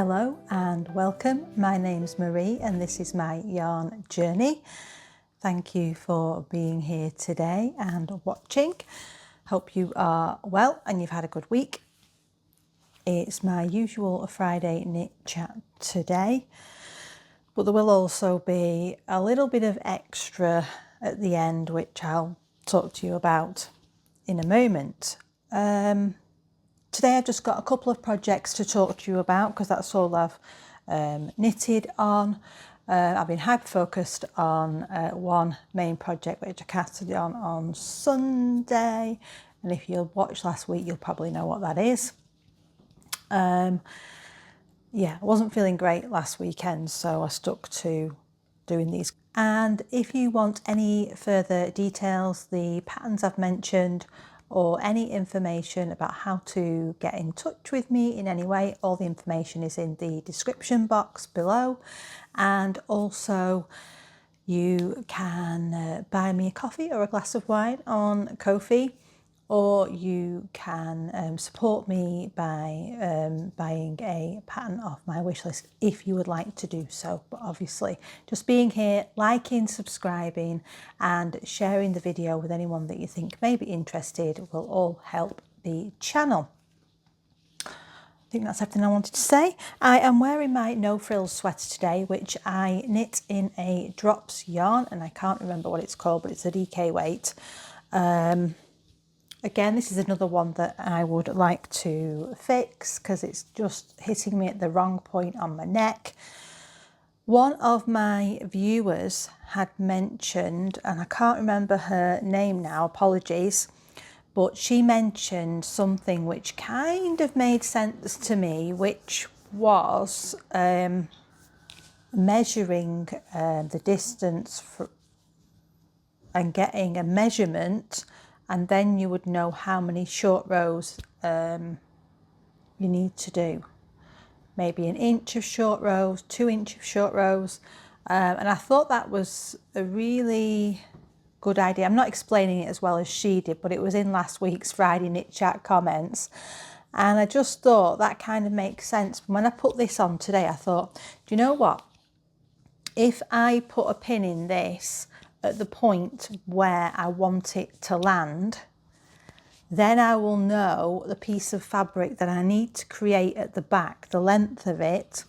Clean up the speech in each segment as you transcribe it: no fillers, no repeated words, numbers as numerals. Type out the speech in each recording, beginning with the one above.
Hello and welcome. My name's Marie and this is my yarn journey. Thank you for being here today and watching. Hope you are well and you've had a good week. It's my usual Friday knit chat today, but there will also be a little bit of extra at the end, which I'll talk to you about in a moment. Today I've just got a couple of projects to talk to you about because that's all I've knitted on. I've been hyper focused on one main project which I casted on Sunday, and if you watched last week you'll probably know what that is. Yeah, I wasn't feeling great last weekend, so I stuck to doing these. And if you want any further details, the patterns I've mentioned, or any information about how to get in touch with me in any way, all the information is in the description box below. And also you can buy me a coffee or a glass of wine on Ko-fi, or you can support me by buying a pattern off my wish list if you would like to do so. But obviously just being here, liking, subscribing and sharing the video with anyone that you think may be interested will all help the channel. I think that's everything I wanted to say. I am wearing my No Frills sweater today, which I knit in a drops yarn, and I can't remember what it's called, but it's a DK weight. Again, this is another one that I would like to fix because it's just hitting me at the wrong point on my neck. One of my viewers had mentioned, and I can't remember her name now, apologies, but she mentioned something which kind of made sense to me, which was measuring the distance and getting a measurement, and then you would know how many short rows you need to do. Maybe 1 inch of short rows, 2 inch of short rows. And I thought that was a really good idea. I'm not explaining it as well as she did, but it was in last week's Friday Knit Chat comments. And I just thought that kind of makes sense. When I put this on today, I thought, do you know what? If I put a pin in this at the point where I want it to land, then I will know the piece of fabric that I need to create at the back, the length of it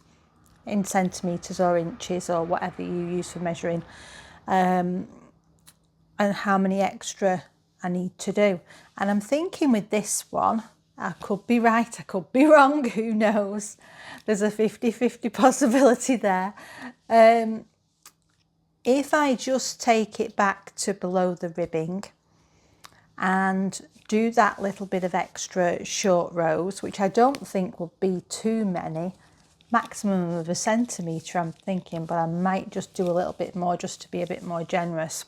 in centimetres or inches or whatever you use for measuring, and how many extra I need to do. And I'm thinking with this one, I could be right, I could be wrong, who knows? There's a 50-50 possibility there. If I just take it back to below the ribbing and do that little bit of extra short rows, which I don't think will be too many, maximum of 1 centimetre I'm thinking, but I might just do a little bit more just to be a bit more generous.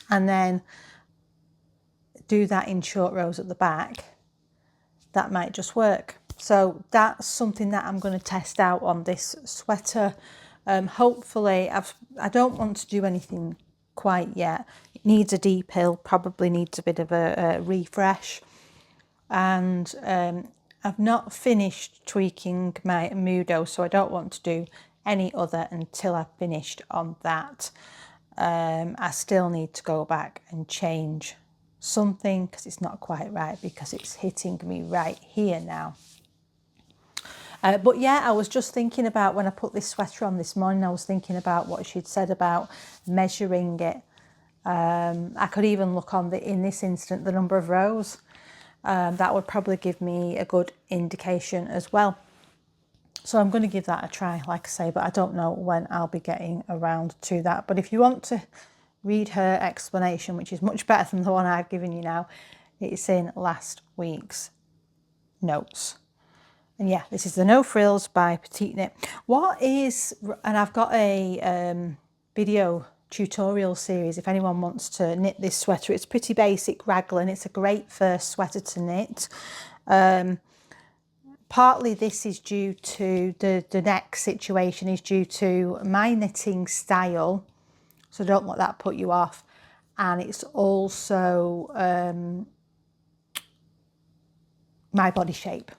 And then do that in short rows at the back, that might just work. So that's something that I'm going to test out on this sweater. Hopefully, I don't want to do anything quite yet. It needs a deep heel, probably needs a bit of a refresh. And I've not finished tweaking my Mudo, so I don't want to do any other until I've finished on that. I still need to go back and change something because it's not quite right, because it's hitting me right here now. But yeah, I was just thinking about when I put this sweater on this morning, I was thinking about what she'd said about measuring it. I could even look on in this instant, the number of rows. That would probably give me a good indication as well. So I'm going to give that a try, like I say, but I don't know when I'll be getting around to that. But if you want to read her explanation, which is much better than the one I've given you now, it's in last week's notes. And yeah, this is the No Frills by Petite Knit. What is, and I've got a video tutorial series if anyone wants to knit this sweater. It's pretty basic raglan. It's a great first sweater to knit. Partly this is due to the neck situation is due to my knitting style, so don't let that put you off. And it's also my body shape.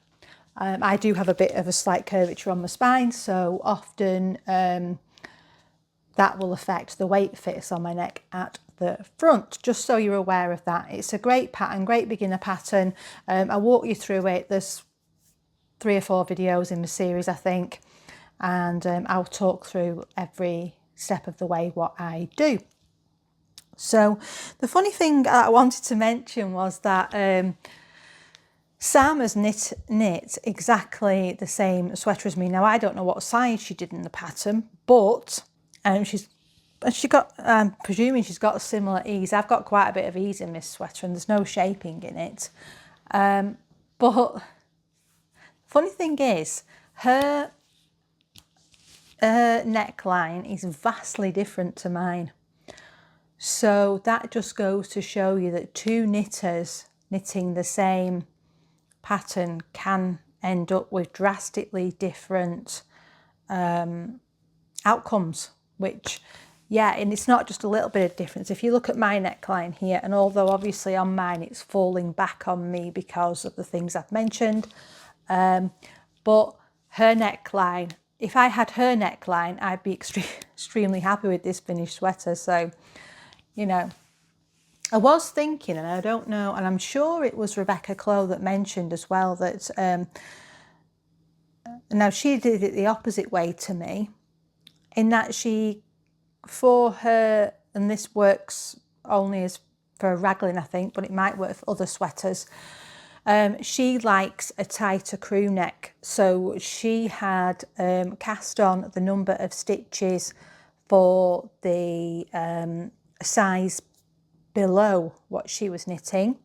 I do have a bit of a slight curvature on my spine, so often that will affect the way it fits on my neck at the front, just so you're aware of that. It's a great pattern, great beginner pattern. I'll walk you through it. There's 3 or 4 videos in the series, I think, and I'll talk through every step of the way what I do. So the funny thing that I wanted to mention was that Sam has knit exactly the same sweater as me. Now, I don't know what size she did in the pattern, but I'm presuming she's got a similar ease. I've got quite a bit of ease in this sweater and there's no shaping in it. But funny thing is, her neckline is vastly different to mine. So that just goes to show you that 2 knitters knitting the same pattern can end up with drastically different outcomes, which, yeah, and it's not just a little bit of difference. If you look at my neckline here, and although obviously on mine it's falling back on me because of the things I've mentioned, but her neckline, if I had her neckline, I'd be extremely happy with this finished sweater. So, you know, I was thinking, and I don't know, and I'm sure it was Rebecca Clow that mentioned as well that, now she did it the opposite way to me, in that she, for her, and this works only as for a raglan, I think, but it might work for other sweaters, she likes a tighter crew neck. So she had cast on the number of stitches for the size below what she was knitting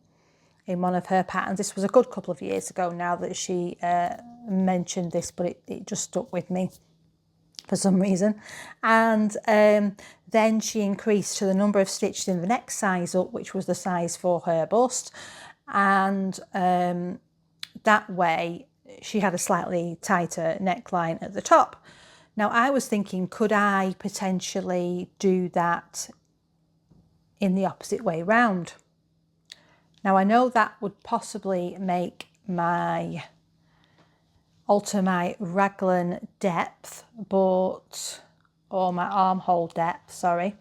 in one of her patterns. This was a good couple of years ago now that she mentioned this, but it just stuck with me for some reason. And then she increased to the number of stitches in the next size up, which was the size for her bust. And that way she had a slightly tighter neckline at the top. Now I was thinking, could I potentially do that in the opposite way round? Now I know that would possibly make alter my raglan depth, or my armhole depth, sorry.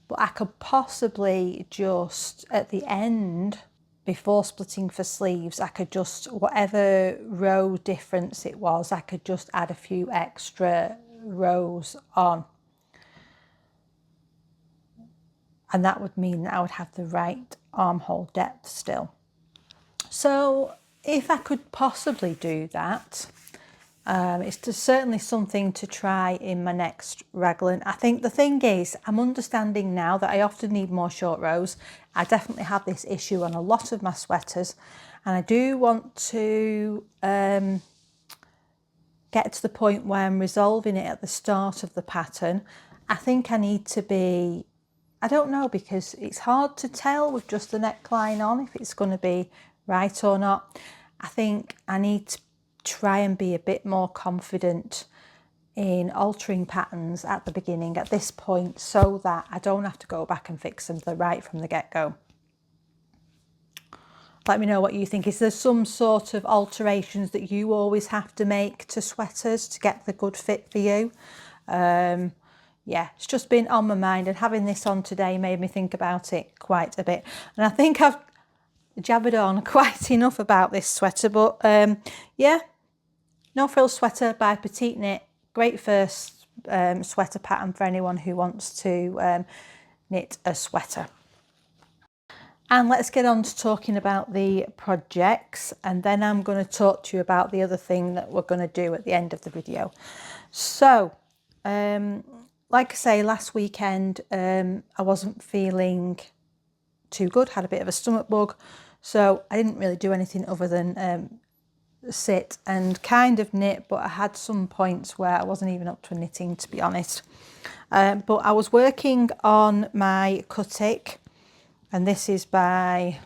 But I could possibly just at the end, before splitting for sleeves, I could just, whatever row difference it was, I could just add a few extra rows on. And that would mean that I would have the right armhole depth still. So if I could possibly do that, it's certainly something to try in my next raglan. I think the thing is, I'm understanding now that I often need more short rows. I definitely have this issue on a lot of my sweaters, and I do want to get to the point where I'm resolving it at the start of the pattern. I think I need to be, I don't know, because it's hard to tell with just the neckline on if it's going to be right or not. I think I need to try and be a bit more confident in altering patterns at the beginning at this point, so that I don't have to go back and fix them right from the get-go. Let me know what you think. Is there some sort of alterations that you always have to make to sweaters to get the good fit for you? Yeah, it's just been on my mind, and having this on today made me think about it quite a bit. And I think I've jabbered on quite enough about this sweater, but yeah, No Frills sweater by Petite Knit. Great first sweater pattern for anyone who wants to knit a sweater. And let's get on to talking about the projects, and then I'm going to talk to you about the other thing that we're going to do at the end of the video. So, like I say, last weekend I wasn't feeling too good, had a bit of a stomach bug, so I didn't really do anything other than sit and kind of knit, but I had some points where I wasn't even up to knitting, to be honest. But I was working on my Kutik, and this is by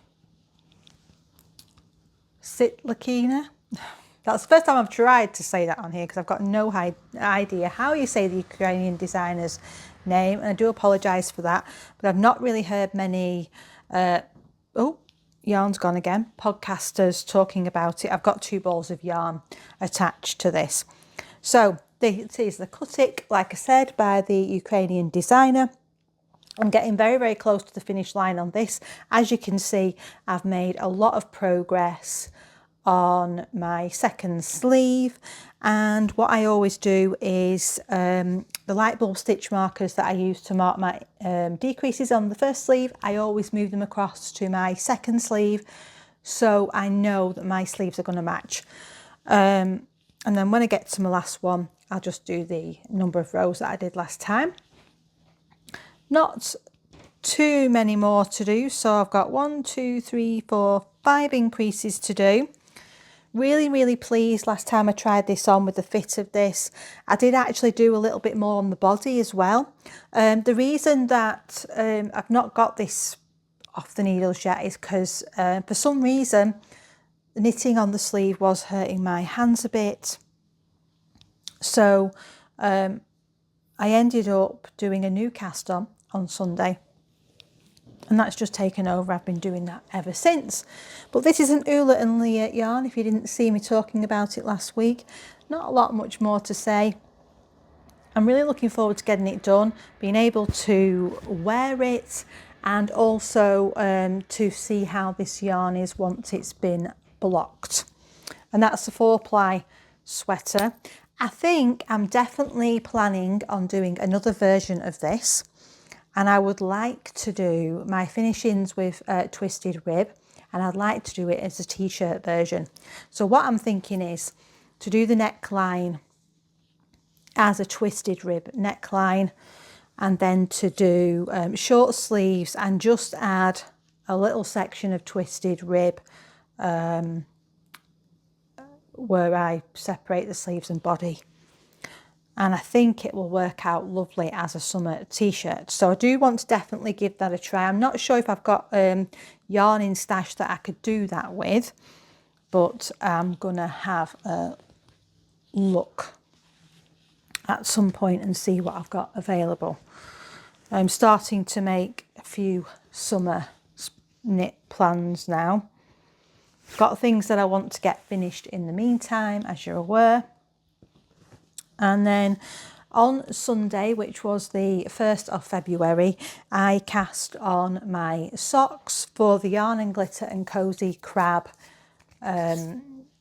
Sitlakina. That's the first time I've tried to say that on here, because I've got no idea how you say the Ukrainian designer's name, and I do apologise for that, but I've not really heard many, oh, yarn's gone again. Podcasters talking about it. I've got 2 balls of yarn attached to this. So this is the Kutik, like I said, by the Ukrainian designer. I'm getting very, very close to the finish line on this. As you can see, I've made a lot of progress on my second sleeve, and what I always do is the light bulb stitch markers that I use to mark my decreases on the first sleeve, I always move them across to my second sleeve so I know that my sleeves are going to match. And then when I get to my last one, I'll just do the number of rows that I did last time. Not too many more to do, so I've got 1, 2, 3, 4, 5 increases to do. Really pleased last time I tried this on with the fit of this. I did actually do a little bit more on the body as well. The reason that I've not got this off the needles yet is because for some reason the knitting on the sleeve was hurting my hands a bit. So I ended up doing a new cast on Sunday, and that's just taken over. I've been doing that ever since. But this is an Ula and Leah yarn, if you didn't see me talking about it last week. Not a lot much more to say. I'm really looking forward to getting it done, being able to wear it, and also to see how this yarn is once it's been blocked. And that's the 4-ply sweater. I think I'm definitely planning on doing another version of this, and I would like to do my finishings with twisted rib, and I'd like to do it as a t-shirt version. So what I'm thinking is to do the neckline as a twisted rib neckline, and then to do short sleeves and just add a little section of twisted rib where I separate the sleeves and body. And I think it will work out lovely as a summer t-shirt. So I do want to definitely give that a try. I'm not sure if I've got yarn in stash that I could do that with, but I'm gonna have a look at some point and see what I've got available. I'm starting to make a few summer knit plans now. Got things that I want to get finished in the meantime, as you're aware. And then on Sunday, which was the 1st of February, I cast on my socks for the Yarn and Glitter and Cozy Crab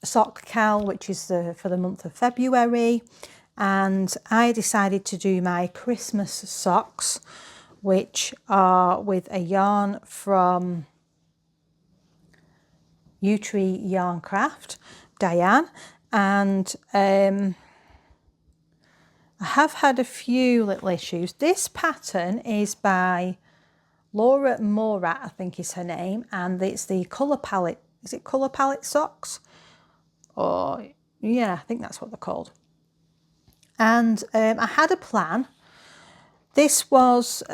sock cal, which is for the month of February. And I decided to do my Christmas socks, which are with a yarn from Yew-Tree Yarn Craft, Diane. And I have had a few little issues. This pattern is by Laura Morat, I think is her name, and it's the colour palette. Is it colour palette socks? Or yeah, I think that's what they're called. And I had a plan. This was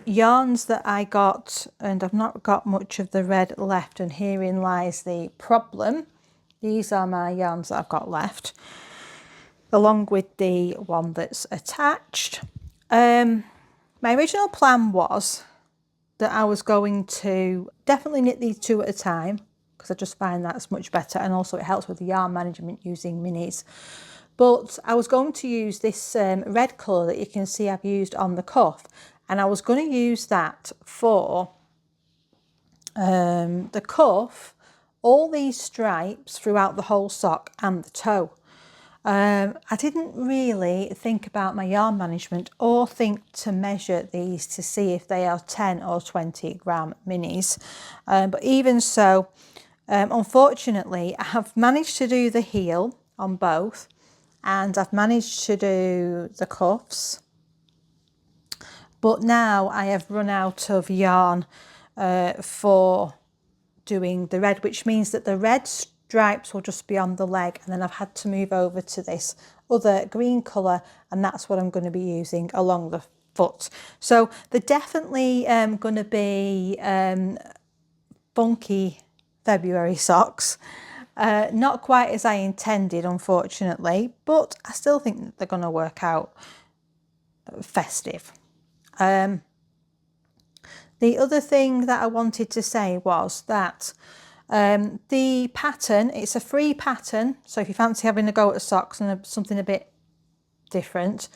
yarns that I got, and I've not got much of the red left, and herein lies the problem. These are my yarns that I've got left, along with the one that's attached. My original plan was that I was going to definitely knit these 2 at a time, because I just find that's much better, and also it helps with the yarn management using minis. But I was going to use this red colour that you can see I've used on the cuff, and I was going to use that for the cuff, all these stripes throughout the whole sock and the toe. I didn't really think about my yarn management or think to measure these to see if they are 10 or 20 gram minis. But even so, unfortunately, I have managed to do the heel on both, and I've managed to do the cuffs. But now I have run out of yarn for doing the red, which means that the red stripes will just be on the leg, and then I've had to move over to this other green colour, and that's what I'm going to be using along the foot. So they're definitely going to be funky February socks. Not quite as I intended, unfortunately, but I still think that they're going to work out festive. The other thing that I wanted to say was that the pattern, it's a free pattern. So if you fancy having a go at socks and something a bit different,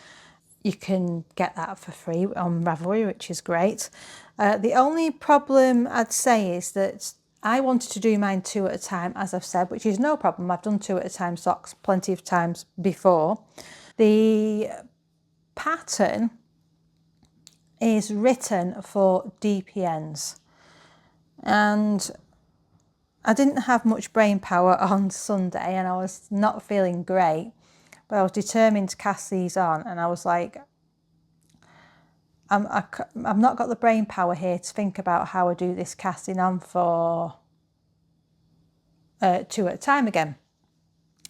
you can get that for free on Ravelry, which is great. The only problem I'd say is that I wanted to do mine 2 at a time, as I've said, which is no problem. I've done 2 at a time socks plenty of times before. The pattern is written for DPNs, and I didn't have much brain power on Sunday and I was not feeling great, but I was determined to cast these on, and I was like, I've not got the brain power here to think about how I do this casting on for 2 at a time again.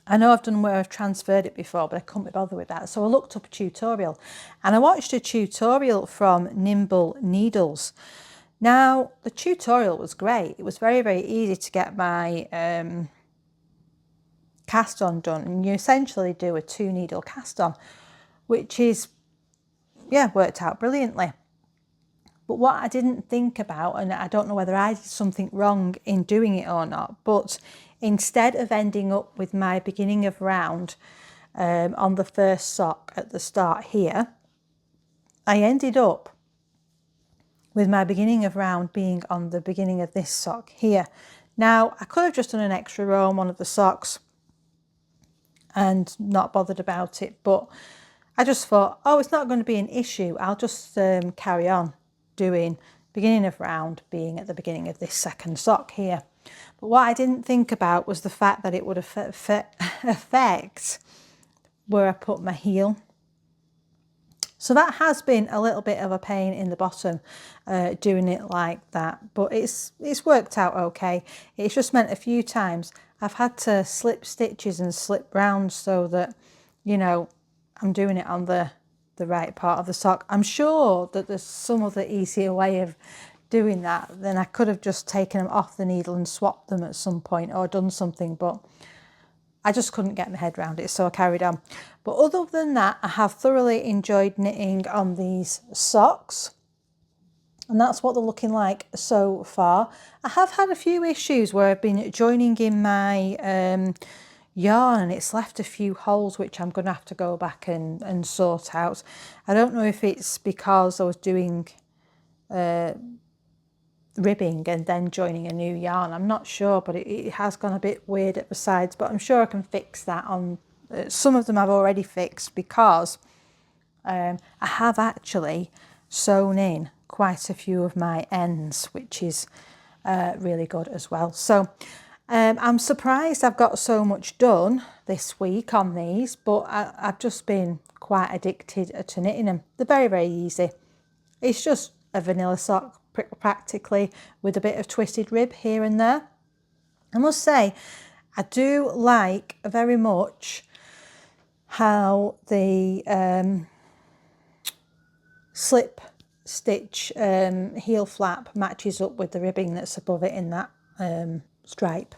I know I've done where I've transferred it before, but I couldn't be bothered with that. So I looked up a tutorial and I watched a tutorial from Nimble Needles. Now, the tutorial was great. It was very, very easy to get my cast on done. And you essentially do a 2 needle cast on, which is, yeah, worked out brilliantly. But what I didn't think about, and I don't know whether I did something wrong in doing it or not, but instead of ending up with my beginning of round on the first sock at the start here, I ended up with my beginning of round being on the beginning of this sock here. Now, I could have just done an extra row on one of the socks and not bothered about it, but I just thought, oh, it's not going to be an issue. I'll just carry on doing beginning of round being at the beginning of this second sock here. But what I didn't think about was the fact that it would affect where I put my heel. So that has been a little bit of a pain in the bottom doing it like that, but it's worked out okay. It's just meant a few times I've had to slip stitches and slip round so that, you know, I'm doing it on the right part of the sock. I'm sure that there's some other easier way of doing that. Then I could have just taken them off the needle and swapped them at some point or done something, but I just couldn't get my head around it, so I carried on. But other than that, I have thoroughly enjoyed knitting on these socks, and that's what they're looking like so far. I have had a few issues where I've been joining in my yarn and it's left a few holes which I'm going to have to go back and sort out. I don't know if it's because I was doing ribbing and then joining a new yarn. I'm not sure, but it has gone a bit weird at the sides, but I'm sure I can fix that on some of them. I've already fixed because I have actually sewn in quite a few of my ends, which is really good as well. So I'm surprised I've got so much done this week on these, but I've just been quite addicted to knitting them. They're very, very easy. It's just a vanilla sock practically with a bit of twisted rib here and there. I must say, I do like very much how the slip stitch heel flap matches up with the ribbing that's above it in that stripe.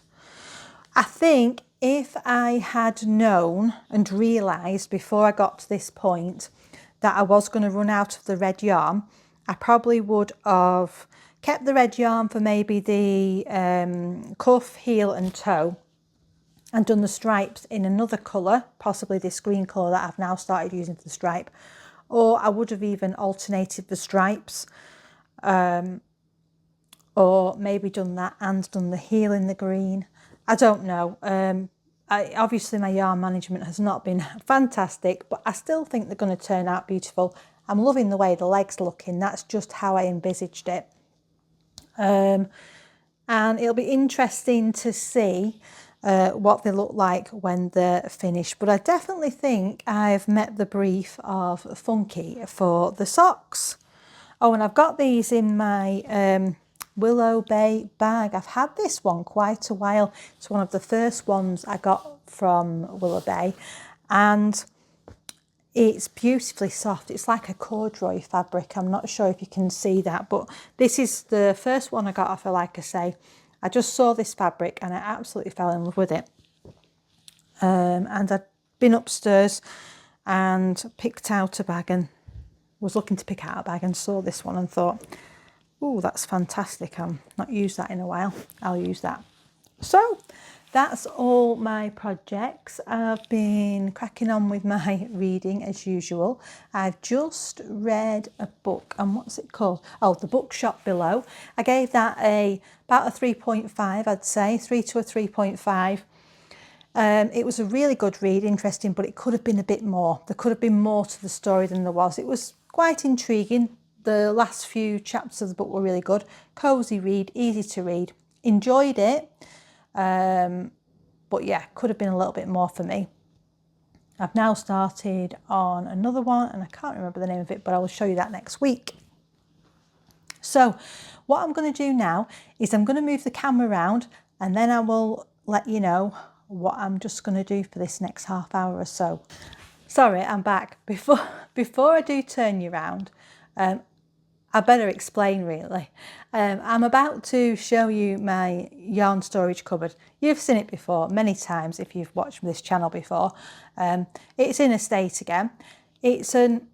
I think if I had known and realised before I got to this point that I was going to run out of the red yarn, I probably would have kept the red yarn for maybe the cuff, heel and toe, and done the stripes in another colour, possibly this green colour that I've now started using for the stripe. Or I would have even alternated the stripes, or maybe done that and done the heel in the green. I don't know. Obviously my yarn management has not been fantastic, but I still think they're going to turn out beautiful. I'm loving the way the legs looking. That's just how I envisaged it. And it'll be interesting to see what they look like when they're finished. But I definitely think I've met the brief of funky for the socks. Oh, and I've got these in my Willow Bay bag. I've had this one quite a while. It's one of the first ones I got from Willow Bay, and it's beautifully soft. It's like a corduroy fabric. I'm not sure if you can see that, but this is the first one I got off her, like I say. I just saw this fabric and I absolutely fell in love with it. And I'd been upstairs and picked out a bag and was looking to pick out a bag and saw this one and thought, Oh, that's fantastic. I've not used that in a while. I'll use that. So that's all my projects. I've been cracking on with my reading as usual. I've just read a book, and what's it called? Oh, The Bookshop Below. I gave that about a 3.5, I'd say, 3 to a 3.5. It was a really good read, interesting, but it could have been a bit more. There could have been more to the story than there was. It was quite intriguing. The last few chapters of the book were really good. Cosy read, easy to read. Enjoyed it. But yeah, could have been a little bit more for me. I've now started on another one and I can't remember the name of it, but I will show you that next week. So what I'm going to do now is I'm going to move the camera around and then I will let you know what I'm just going to do for this next half hour or so. Sorry, I'm back. Before I do turn you around, I better explain really. I'm about to show you my yarn storage cupboard. You've seen it before many times if you've watched this channel before. It's in a state again. It's an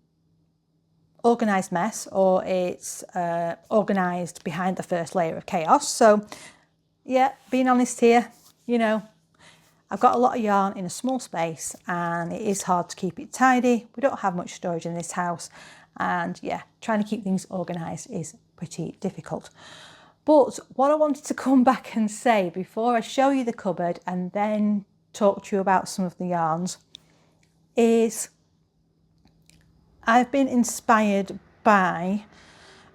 organised mess, or it's organised behind the first layer of chaos. So yeah, being honest here, you know, I've got a lot of yarn in a small space and it is hard to keep it tidy. We don't have much storage in this house. And yeah, trying to keep things organised is pretty difficult. But what I wanted to come back and say before I show you the cupboard and then talk to you about some of the yarns is I've been inspired by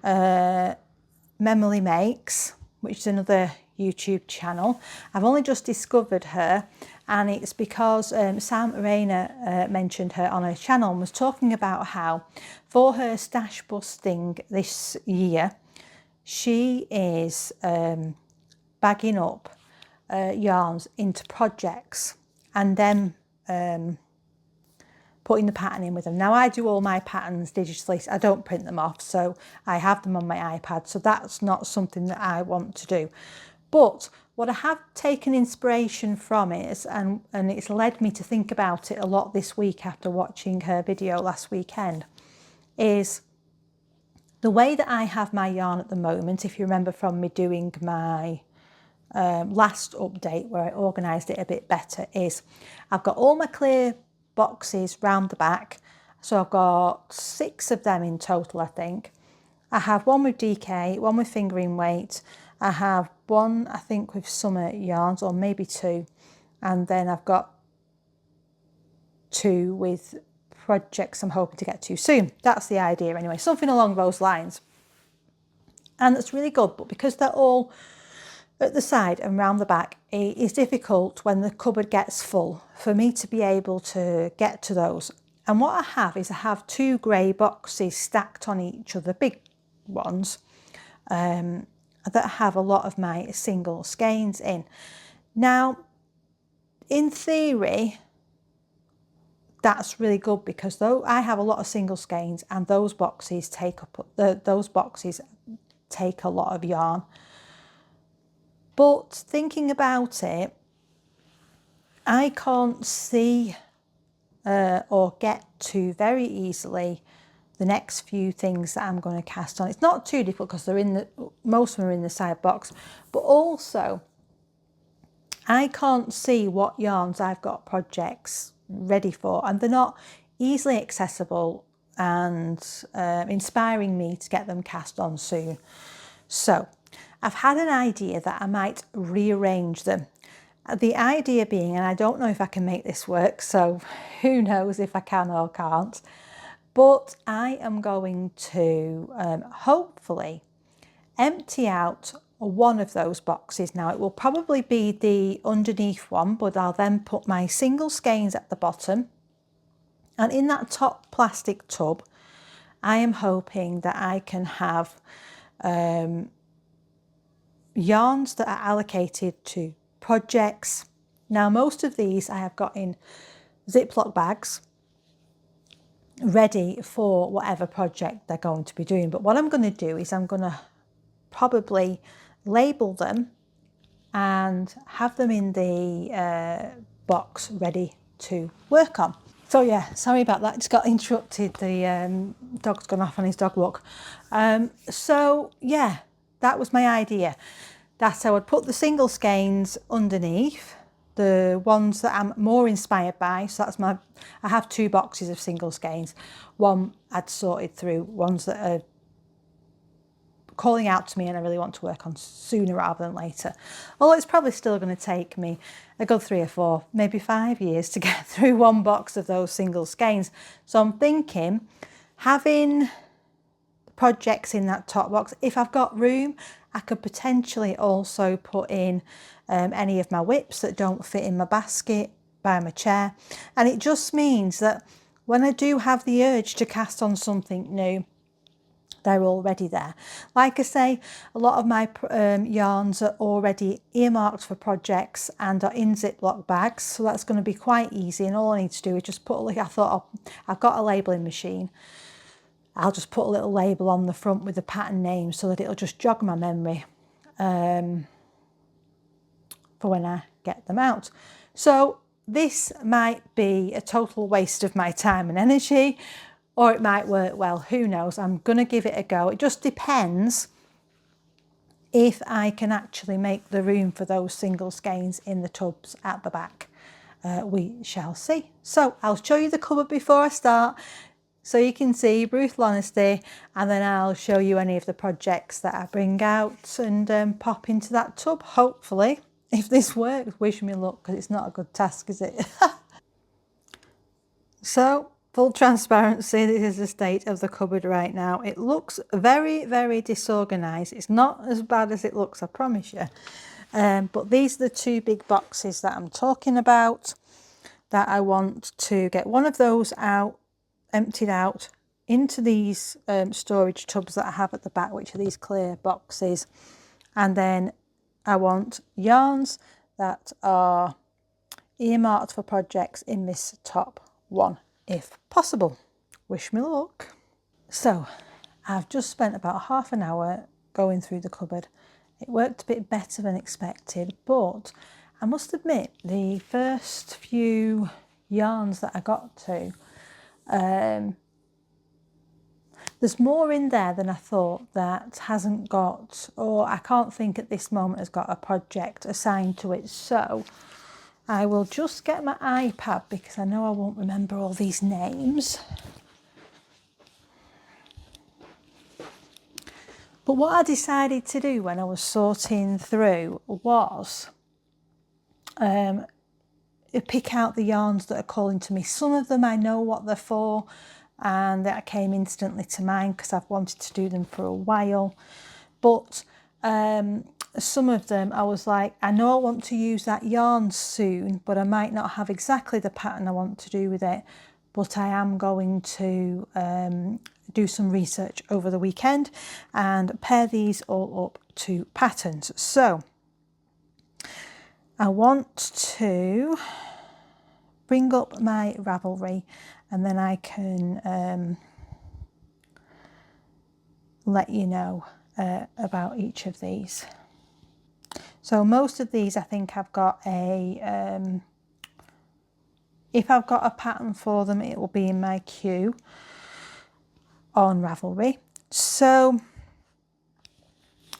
Memily Makes, which is another YouTube channel. I've only just discovered her, and it's because Sam Arena mentioned her on her channel and was talking about how for her stash busting this year, she is bagging up yarns into projects and then putting the pattern in with them. Now I do all my patterns digitally, I don't print them off, so I have them on my iPad, so that's not something that I want to do. But what I have taken inspiration from is, and it's led me to think about it a lot this week after watching her video last weekend, is the way that I have my yarn at the moment. If you remember from me doing my last update where I organised it a bit better, is I've got all my clear boxes round the back. So I've got 6 of them in total, I think. I have one with DK, one with fingering weight. I have one, I think, with summer yarns, or maybe 2. And then I've got 2 with projects I'm hoping to get to soon. That's the idea anyway, something along those lines. And that's really good, but because they're all at the side and round the back, it is difficult when the cupboard gets full for me to be able to get to those. And what I have is I have 2 grey boxes stacked on each other, big ones, that have a lot of my single skeins in. Now, in theory, that's really good because though I have a lot of single skeins and those boxes take up take a lot of yarn. But thinking about it, I can't see or get to very easily the next few things that I'm going to cast on. It's not too difficult because they're in most of them are in the side box, but also I can't see what yarns I've got projects ready for, and they're not easily accessible and inspiring me to get them cast on soon. So I've had an idea that I might rearrange them. The idea being, and I don't know if I can make this work, so who knows if I can or can't, but I am going to hopefully empty out one of those boxes. Now it will probably be the underneath one, but I'll then put my single skeins at the bottom, and in that top plastic tub I am hoping that I can have yarns that are allocated to projects. Now most of these I have got in Ziploc bags ready for whatever project they're going to be doing, but what I'm going to do is I'm going to probably label them and have them in the box ready to work on. So yeah, sorry about that. Just got interrupted. The dog's gone off on his dog walk. So yeah, that was my idea. That I would put the single skeins underneath, the ones that I'm more inspired by. So that's my, I have 2 boxes of single skeins. One I'd sorted through, ones that are calling out to me and I really want to work on sooner rather than later. Although it's probably still going to take me a good 3 or 4, maybe 5 years to get through one box of those single skeins. So I'm thinking having projects in that top box, if I've got room, I could potentially also put in any of my whips that don't fit in my basket by my chair. And it just means that when I do have the urge to cast on something new, they're already there. Like I say, a lot of my yarns are already earmarked for projects and are in Ziploc bags, so that's going to be quite easy. And all I need to do is just put, like I thought, I've got a labelling machine. I'll just put a little label on the front with the pattern name so that it'll just jog my memory for when I get them out. So this might be a total waste of my time and energy, or it might work well, who knows. I'm going to give it a go. It just depends if I can actually make the room for those single skeins in the tubs at the back. We shall see. So I'll show you the cupboard before I start, so you can see brutal honesty, and then I'll show you any of the projects that I bring out and pop into that tub, hopefully. If this works, wish me luck, because it's not a good task, is it? So, full transparency, this is the state of the cupboard right now. It looks very, very disorganised. It's not as bad as it looks, I promise you. But these are the 2 big boxes that I'm talking about, that I want to get one of those out, emptied out into these storage tubs that I have at the back, which are these clear boxes. And then I want yarns that are earmarked for projects in this top one, if possible. Wish me luck. So I've just spent about half an hour going through the cupboard. It worked a bit better than expected, but I must admit the first few yarns that I got to, there's more in there than I thought that hasn't got, or I can't think at this moment has got a project assigned to it. So I will just get my iPad because I know I won't remember all these names. But what I decided to do when I was sorting through was pick out the yarns that are calling to me. Some of them I know what they're for, and that came instantly to mind because I've wanted to do them for a while. But some of them I was like, I know I want to use that yarn soon, but I might not have exactly the pattern I want to do with it. But I am going to do some research over the weekend and pair these all up to patterns. So I want to bring up my Ravelry, and then I can let you know about each of these. So most of these I think I've got a, if I've got a pattern for them, it will be in my queue on Ravelry. So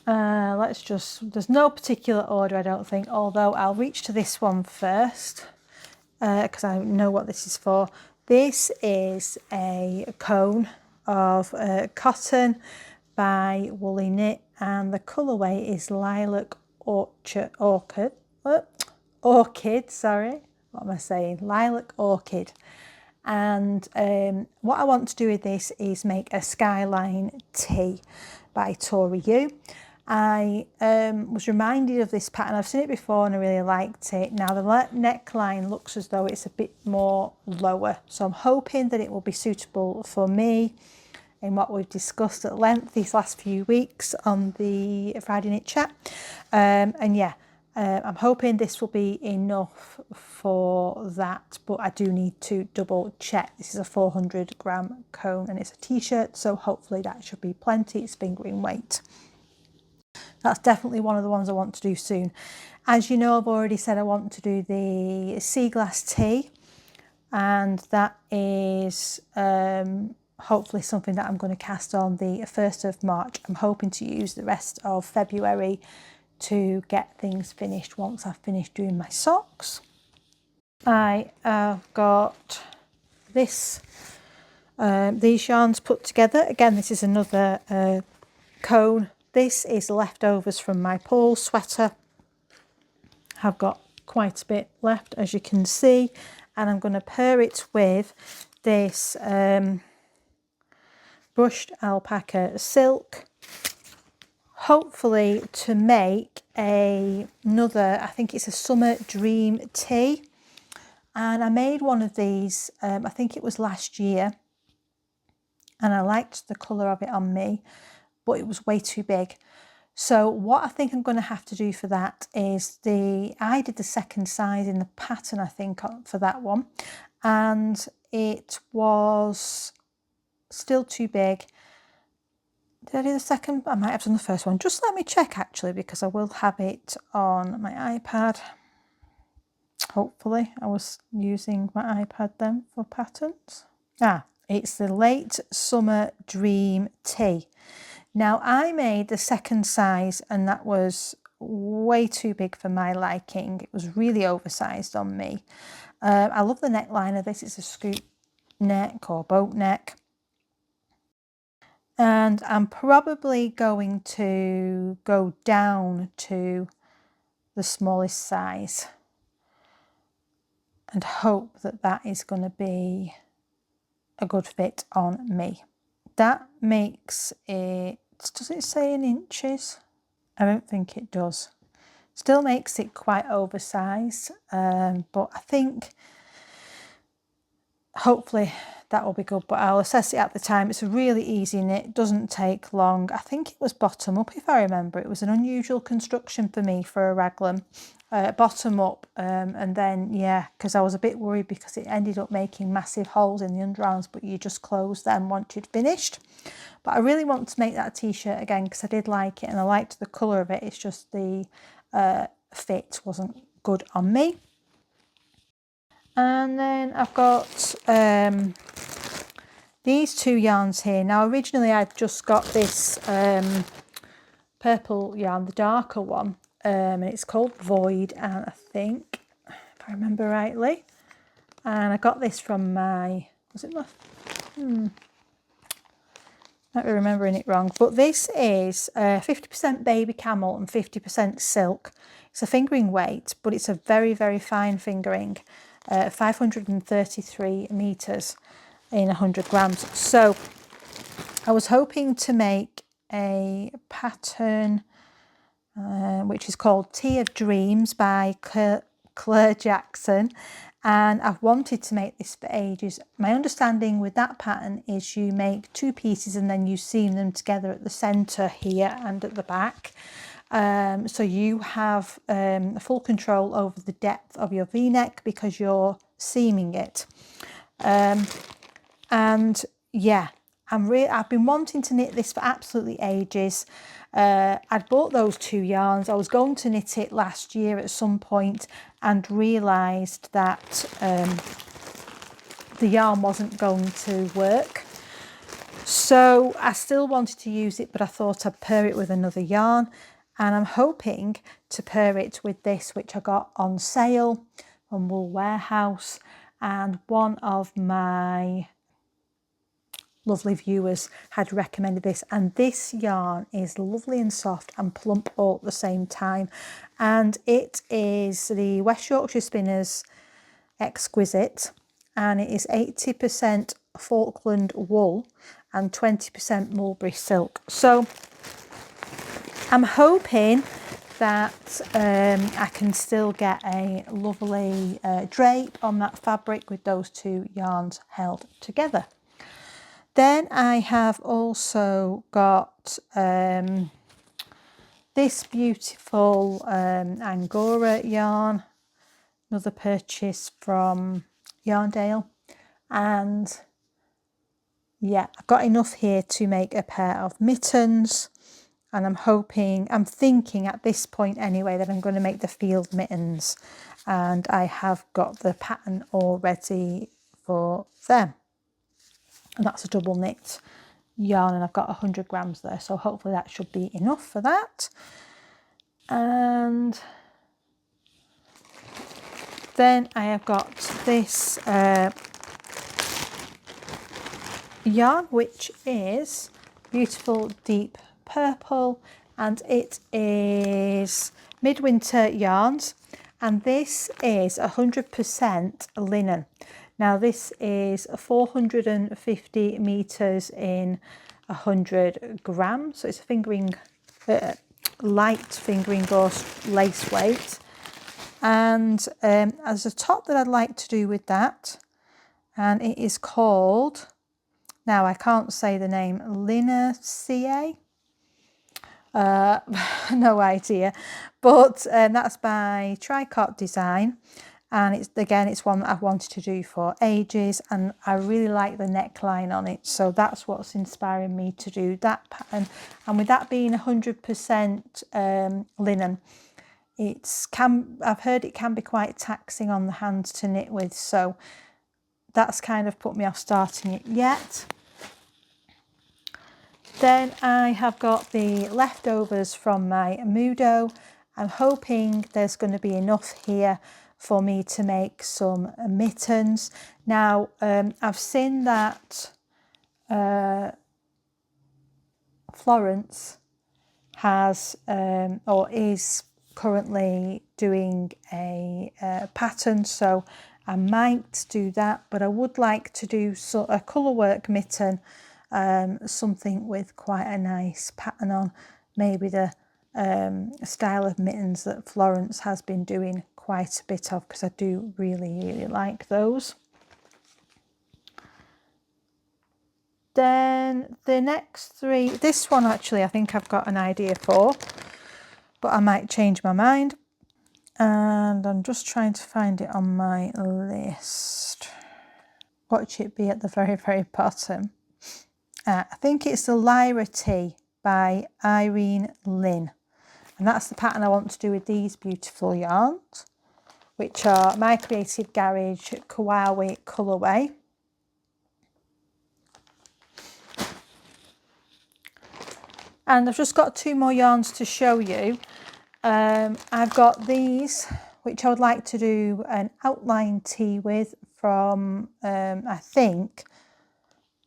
let's just, there's no particular order I don't think, although I'll reach to this one first because I know what this is for. This is a cone of cotton by Woolly Knit, and the colourway is Lilac Orchid, sorry, what am I saying? Lilac Orchid. And what I want to do with this is make a Skyline tee by Tori Yu. I was reminded of this pattern. I've seen it before and I really liked it. Now the neckline looks as though it's a bit more lower, so I'm hoping that it will be suitable for me in what we've discussed at length these last few weeks on the Friday Knit Chat. And yeah, I'm hoping this will be enough for that, but I do need to double check. This is a 400 gram cone and it's a t-shirt, so hopefully that should be plenty. It's finger in weight. That's definitely one of the ones I want to do soon. As you know, I've already said I want to do the sea glass tee. and that is hopefully something that I'm going to cast on the 1st of March. I'm hoping to use the rest of February to get things finished once I've finished doing my socks. I have got this these yarns put together. Again, this is another cone. This is leftovers from my Paul sweater. I've got quite a bit left, as you can see, and I'm going to pair it with this brushed alpaca silk, hopefully to make another, I think it's a summer dream tee. And I made one of these, I think it was last year, and I liked the colour of it on me, but it was way too big. So what I think I'm going to have to do for that is I did the second size in the pattern, I think, for that one, and it was still too big. Did I do the second? I might have done the first one. Just let me check actually, because I will have it on my iPad. Hopefully I was using my iPad then for patterns. It's the Late Summer Dream Tee. Now I made the second size and that was way too big for my liking. It was really oversized on me. I love the neckline of this. It's a scoop neck or boat neck. And I'm probably going to go down to the smallest size and hope that that is going to be a good fit on me. That makes it, does it say in inches? I don't think it does. Still makes it quite oversized, but I think hopefully that will be good, but I'll assess it at the time. It's a really easy knit, doesn't take long. I think it was bottom up, if I remember. It was an unusual construction for me for a raglan, bottom up, and then yeah, because I was a bit worried because it ended up making massive holes in the underarms, but you just close them once you'd finished. But I really want to make that t-shirt again because I did like it and I liked the colour of it. It's just the fit wasn't good on me. And then I've got these two yarns here. Now originally I'd just got this purple yarn, the darker one, and it's called Void, and I think, if I remember rightly, and I got this from my, was it my, might be remembering it wrong, but this is 50% baby camel and 50% silk. It's a fingering weight, but it's a very, very fine fingering, 533 meters in 100 grams. So I was hoping to make a pattern which is called Tea of Dreams by Claire Jackson, and I've wanted to make this for ages. My understanding with that pattern is you make two pieces and then you seam them together at the centre here and at the back, so you have full control over the depth of your v-neck because you're seaming it. And yeah, I've been wanting to knit this for absolutely ages. I'd bought those two yarns. I was going to knit it last year at some point and realised that the yarn wasn't going to work. So I still wanted to use it, but I thought I'd pair it with another yarn. And I'm hoping to pair it with this, which I got on sale from Wool Warehouse. And one of my lovely viewers had recommended this, and this yarn is lovely and soft and plump all at the same time, and it is the West Yorkshire Spinners Exquisite, and it is 80% Falkland wool and 20% mulberry silk. So I'm hoping that I can still get a lovely drape on that fabric with those two yarns held together. Then I have also got this beautiful Angora yarn, another purchase from Yarndale, and yeah, I've got enough here to make a pair of mittens, and I'm thinking at this point anyway that I'm going to make the field mittens, and I have got the pattern already for them. And that's a double knit yarn, and I've got 100 grams there, so hopefully that should be enough for that. And then I have got this yarn, which is beautiful deep purple, and it is Midwinter Yarns, and this is 100% linen. Now this is 450 meters in 100 grams, so it's a fingering, light fingering gauze lace weight. And there's a top that I'd like to do with that, and it is called, now I can't say the name, Linaceae. No idea, but that's by Tricot Design, and it's one that I've wanted to do for ages, and I really like the neckline on it, so that's what's inspiring me to do that pattern. And with that being 100% linen, I've heard it can be quite taxing on the hands to knit with, so that's kind of put me off starting it yet. Then I have got the leftovers from my Mudo. I'm hoping there's going to be enough here for me to make some mittens. Now, I've seen that Florence has or is currently doing a pattern, so I might do that, but I would like to do a colour work mitten, something with quite a nice pattern on, maybe the style of mittens that Florence has been doing quite a bit of, because I do really like those. Then the next three, this one actually I think I've got an idea for, but I might change my mind, and I'm just trying to find it on my list. Watch it be at the very bottom. I think it's the Lyra Tea by Irene Lynn, and that's the pattern I want to do with these beautiful yarns, which are My Creative Garage Kawaii colourway. And I've just got two more yarns to show you. I've got these, which I would like to do an outline tee with from, I think,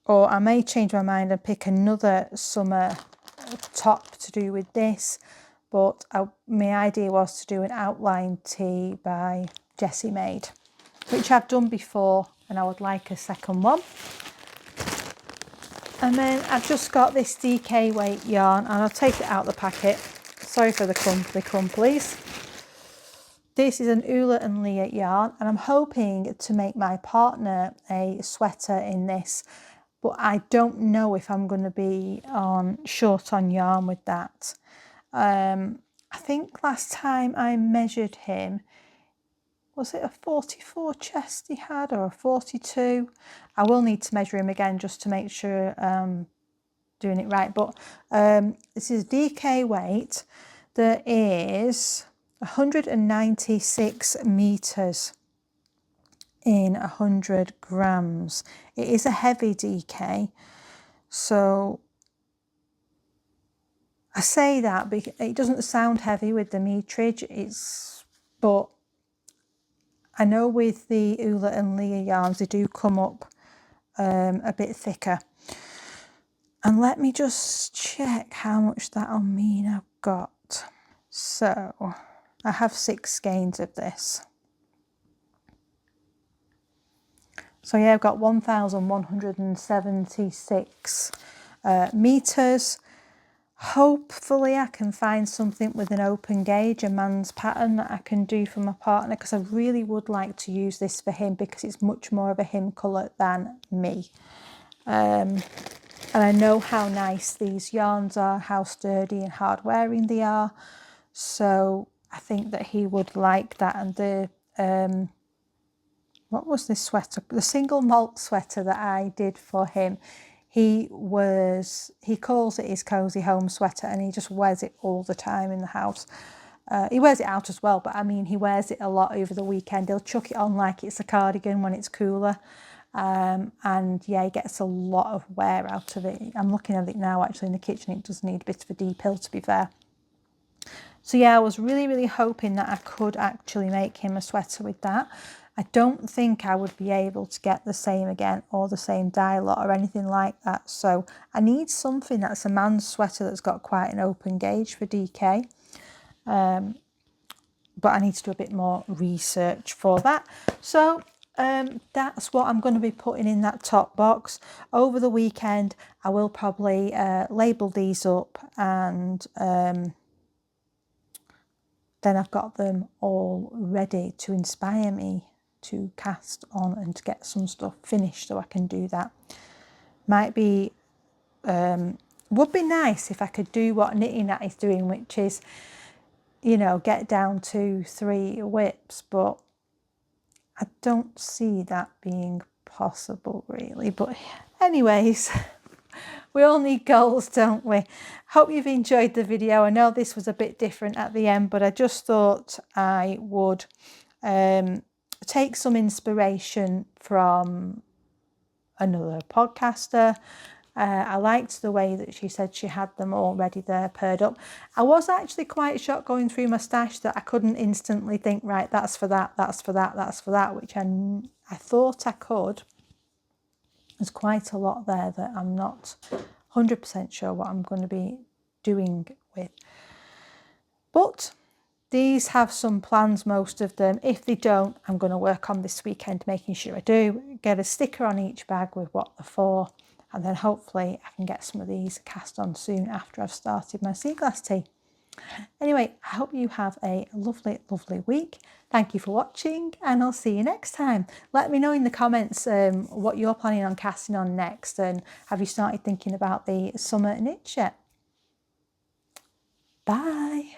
or I may change my mind and pick another summer top to do with this. But my idea was to do an outline tee by Jessie Maid, which I've done before, and I would like a second one. And then I've just got this DK weight yarn, and I'll take it out of the packet. Sorry for the crumplies. This is an Ula and Leah yarn, and I'm hoping to make my partner a sweater in this, but I don't know if I'm going to be short on yarn with that. I think last time I measured him, was it a 44 chest he had, or a 42? I will need to measure him again just to make sure I'm doing it right. But this is DK weight. There is 196 meters in 100 grams. It is a heavy DK. So I say that because it doesn't sound heavy with the meterage, but I know with the Ula and Leah yarns, they do come up a bit thicker. And let me just check how much that'll mean I've got. So I have 6 skeins of this. So yeah, I've got 1,176 meters. Hopefully I can find something with an open gauge, a man's pattern that I can do for my partner, because I really would like to use this for him, because it's much more of a him colour than me. And I know how nice these yarns are, how sturdy and hard wearing they are. So I think that he would like that. And the what was this sweater? The single malt sweater that I did for him. He calls it his cozy home sweater, and he just wears it all the time in the house. He wears it out as well, but I mean, he wears it a lot over the weekend. He'll chuck it on like it's a cardigan when it's cooler. And yeah, it gets a lot of wear out of it. I'm looking at it now actually in the kitchen. It does need a bit of a depill, to be fair. So yeah, I was really hoping that I could actually make him a sweater with that. I don't think I would be able to get the same again, or the same dye lot or anything like that. So I need something that's a man's sweater that's got quite an open gauge for DK. But I need to do a bit more research for that. So that's what I'm going to be putting in that top box. Over the weekend, I will probably label these up, and then I've got them all ready to inspire me to cast on and to get some stuff finished so I can do that. Would be nice if I could do what Knitting Nat is doing, which is, you know, get down to 3 whips, but I don't see that being possible really. But anyways, we all need goals, don't we? Hope you've enjoyed the video. I know this was a bit different at the end, but I just thought I would take some inspiration from another podcaster. I liked the way that she said she had them already there paired up. I was actually quite shocked going through my stash that I couldn't instantly think, right, that's for that, that's for that, that's for that, which I thought I could. There's quite a lot there that I'm not 100% sure what I'm going to be doing with. But these have some plans, most of them. If they don't, I'm going to work on this weekend making sure I do. Get a sticker on each bag with what they're for. And then hopefully I can get some of these cast on soon after I've started my sea glass tea. Anyway, I hope you have a lovely week. Thank you for watching, and I'll see you next time. Let me know in the comments what you're planning on casting on next, and have you started thinking about the summer knits yet? Bye.